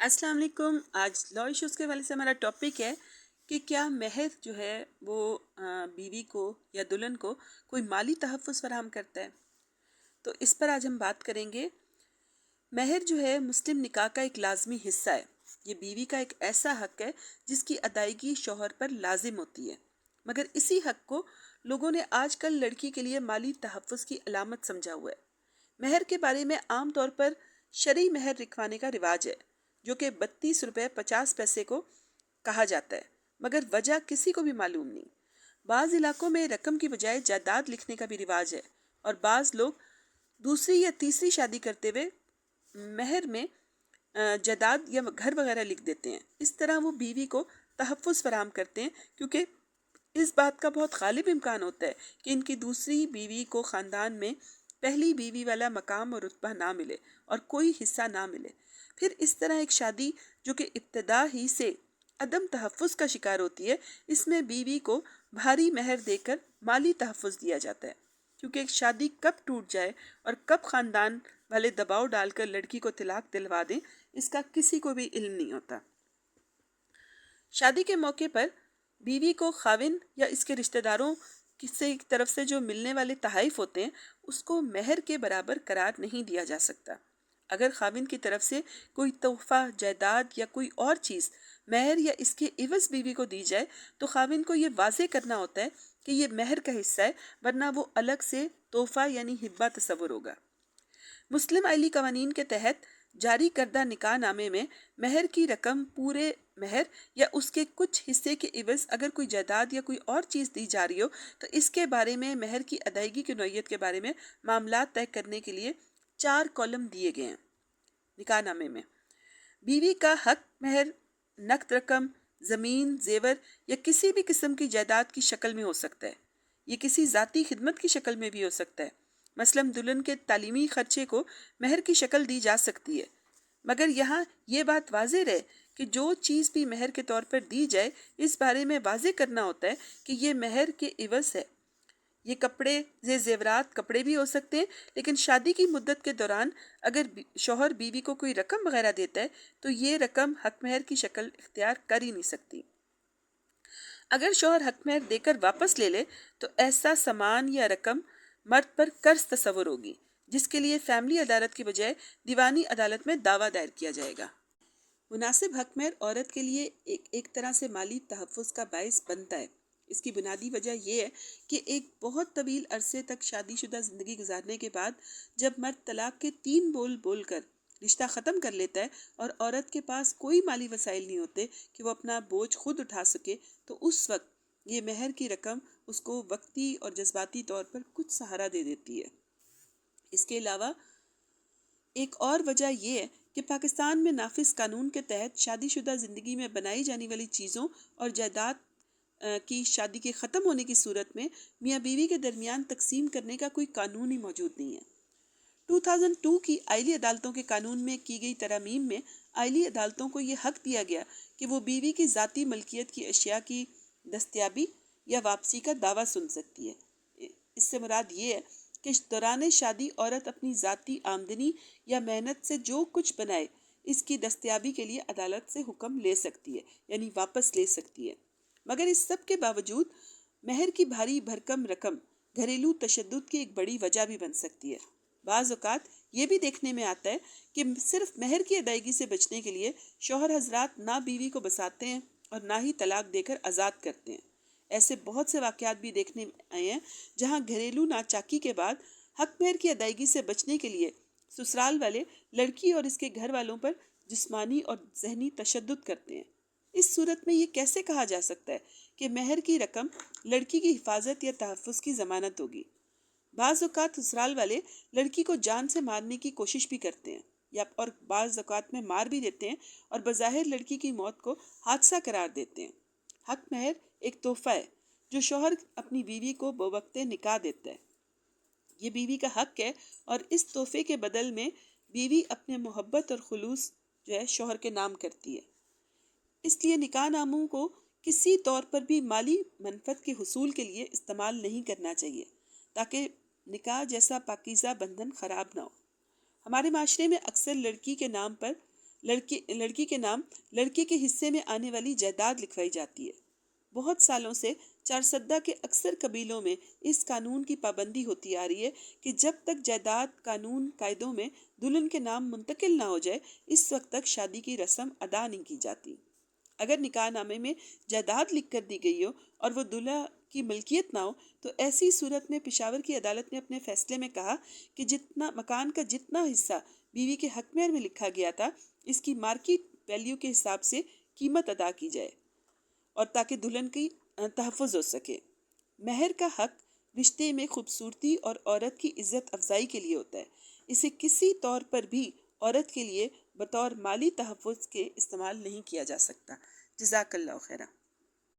السلام علیکم. آج لا ایشوز کے والے سے ہمارا ٹاپک ہے کہ کیا مہر جو ہے وہ بیوی کو یا دلہن کو کوئی مالی تحفظ فراہم کرتا ہے. تو اس پر آج ہم بات کریں گے. مہر جو ہے مسلم نکاح کا ایک لازمی حصہ ہے. یہ بیوی کا ایک ایسا حق ہے جس کی ادائیگی شوہر پر لازم ہوتی ہے، مگر اسی حق کو لوگوں نے آج کل لڑکی کے لیے مالی تحفظ کی علامت سمجھا ہوا ہے. مہر کے بارے میں عام طور پر شرعی مہر رکھوانے کا رواج ہے، جو کہ 32 روپے 50 پیسے کو کہا جاتا ہے، مگر وجہ کسی کو بھی معلوم نہیں. بعض علاقوں میں رقم کی بجائے جائیداد لکھنے کا بھی رواج ہے، اور بعض لوگ دوسری یا تیسری شادی کرتے ہوئے مہر میں جائیداد یا گھر وغیرہ لکھ دیتے ہیں. اس طرح وہ بیوی کو تحفظ فراہم کرتے ہیں، کیونکہ اس بات کا بہت غالب امکان ہوتا ہے کہ ان کی دوسری بیوی کو خاندان میں پہلی بیوی والا مقام اور رتبہ نہ ملے اور کوئی حصہ نہ ملے. پھر اس طرح ایک شادی جو کہ ابتدا ہی سے عدم تحفظ کا شکار ہوتی ہے، اس میں بیوی کو بھاری مہر دے کر مالی تحفظ دیا جاتا ہے، کیونکہ ایک شادی کب ٹوٹ جائے اور کب خاندان والے دباؤ ڈال کر لڑکی کو طلاق دلوا دیں، اس کا کسی کو بھی علم نہیں ہوتا. شادی کے موقع پر بیوی کو خاوند یا اس کے رشتہ داروں کی طرف سے جو ملنے والے تحائف ہوتے ہیں، اس کو مہر کے برابر قرار نہیں دیا جا سکتا. اگر خاوند کی طرف سے کوئی تحفہ، جائیداد یا کوئی اور چیز مہر یا اس کے عوض بیوی کو دی جائے، تو خاوند کو یہ واضح کرنا ہوتا ہے کہ یہ مہر کا حصہ ہے، ورنہ وہ الگ سے تحفہ یعنی ہبہ تصور ہوگا. مسلم آئلی قوانین کے تحت جاری کردہ نکاح نامے میں مہر کی رقم پورے مہر یا اس کے کچھ حصے کے عوض اگر کوئی جائیداد یا کوئی اور چیز دی جا رہی ہو، تو اس کے بارے میں مہر کی ادائیگی کی نوعیت کے بارے میں معاملات طے کرنے کے لیے 4 کالم دیے گئے ہیں. نکاح نامے میں بیوی کا حق مہر نقد رقم، زمین، زیور یا کسی بھی قسم کی جائیداد کی شکل میں ہو سکتا ہے. یہ کسی ذاتی خدمت کی شکل میں بھی ہو سکتا ہے. مثلاً دلہن کے تعلیمی خرچے کو مہر کی شکل دی جا سکتی ہے، مگر یہاں یہ بات واضح رہے کہ جو چیز بھی مہر کے طور پر دی جائے، اس بارے میں واضح کرنا ہوتا ہے کہ یہ مہر کے عوض ہے. یہ کپڑے، زیورات کپڑے بھی ہو سکتے ہیں، لیکن شادی کی مدت کے دوران اگر شوہر بیوی کو کوئی رقم وغیرہ دیتا ہے تو یہ رقم حق مہر کی شکل اختیار کر ہی نہیں سکتی. اگر شوہر حق مہر دے کر واپس لے لے تو ایسا سامان یا رقم مرد پر قرض تصور ہوگی، جس کے لیے فیملی عدالت کی بجائے دیوانی عدالت میں دعویٰ دائر کیا جائے گا. مناسب حق مہر عورت کے لیے ایک طرح سے مالی تحفظ کا باعث بنتا ہے. اس کی بنیادی وجہ یہ ہے کہ ایک بہت طویل عرصے تک شادی شدہ زندگی گزارنے کے بعد جب مرد طلاق کے 3 بول بول کر رشتہ ختم کر لیتا ہے اور عورت کے پاس کوئی مالی وسائل نہیں ہوتے کہ وہ اپنا بوجھ خود اٹھا سکے، تو اس وقت یہ مہر کی رقم اس کو وقتی اور جذباتی طور پر کچھ سہارا دے دیتی ہے. اس کے علاوہ ایک اور وجہ یہ ہے کہ پاکستان میں نافذ قانون کے تحت شادی شدہ زندگی میں بنائی جانے والی چیزوں اور جائیداد کی شادی کے ختم ہونے کی صورت میں میاں بیوی کے درمیان تقسیم کرنے کا کوئی قانون ہی موجود نہیں ہے. 2002 کی آئلی عدالتوں کے قانون میں کی گئی ترامیم میں آئلی عدالتوں کو یہ حق دیا گیا کہ وہ بیوی کی ذاتی ملکیت کی اشیاء کی دستیابی یا واپسی کا دعویٰ سن سکتی ہے. اس سے مراد یہ ہے کہ دوران شادی عورت اپنی ذاتی آمدنی یا محنت سے جو کچھ بنائے، اس کی دستیابی کے لیے عدالت سے حکم لے سکتی ہے، یعنی واپس لے سکتی ہے. مگر اس سب کے باوجود مہر کی بھاری بھرکم رقم گھریلو تشدد کی ایک بڑی وجہ بھی بن سکتی ہے. بعض اوقات یہ بھی دیکھنے میں آتا ہے کہ صرف مہر کی ادائیگی سے بچنے کے لیے شوہر حضرات نہ بیوی کو بساتے ہیں اور نہ ہی طلاق دے کر آزاد کرتے ہیں. ایسے بہت سے واقعات بھی دیکھنے میں آئے ہیں جہاں گھریلو ناچاکی کے بعد حق مہر کی ادائیگی سے بچنے کے لیے سسرال والے لڑکی اور اس کے گھر والوں پر جسمانی اور ذہنی تشدد کرتے ہیں. اس صورت میں یہ کیسے کہا جا سکتا ہے کہ مہر کی رقم لڑکی کی حفاظت یا تحفظ کی ضمانت ہوگی؟ بعض اوقات سسرال والے لڑکی کو جان سے مارنے کی کوشش بھی کرتے ہیں اور بعض اوقات میں مار بھی دیتے ہیں اور بظاہر لڑکی کی موت کو حادثہ قرار دیتے ہیں. حق مہر ایک تحفہ ہے جو شوہر اپنی بیوی کو بوقت نکاح دیتا ہے. یہ بیوی کا حق ہے اور اس تحفے کے بدل میں بیوی اپنے محبت اور خلوص جو ہے شوہر کے نام کرتی ہے. اس لیے نکاح ناموں کو کسی طور پر بھی مالی منفعت کے حصول کے لیے استعمال نہیں کرنا چاہیے، تاکہ نکاح جیسا پاکیزہ بندھن خراب نہ ہو. ہمارے معاشرے میں اکثر لڑکی کے نام پر لڑکی کے نام لڑکے کے حصے میں آنے والی جائیداد لکھوائی جاتی ہے۔ بہت سالوں سے چارسدہ کے اکثر قبیلوں میں اس قانون کی پابندی ہوتی آ رہی ہے کہ جب تک جائیداد قانون قاعدوں میں دلہن کے نام منتقل نہ ہو جائے اس وقت تک شادی کی رسم ادا نہیں کی جاتی۔ اگر نکاح نامے میں جائیداد لکھ کر دی گئی ہو اور وہ دلہا کی ملکیت نہ ہو تو ایسی صورت میں پشاور کی عدالت نے اپنے فیصلے میں کہا کہ مکان کا جتنا حصہ بیوی کے حق مہر میں لکھا گیا تھا اس کی مارکیٹ ویلیو کے حساب سے قیمت ادا کی جائے اور تاکہ دلہن کی تحفظ ہو سکے۔ مہر کا حق رشتے میں خوبصورتی اور عورت کی عزت افزائی کے لیے ہوتا ہے، اسے کسی طور پر بھی عورت کے لیے بطور مالی تحفظ کے استعمال نہیں کیا جا سکتا۔ جزاک اللہ خیرہ۔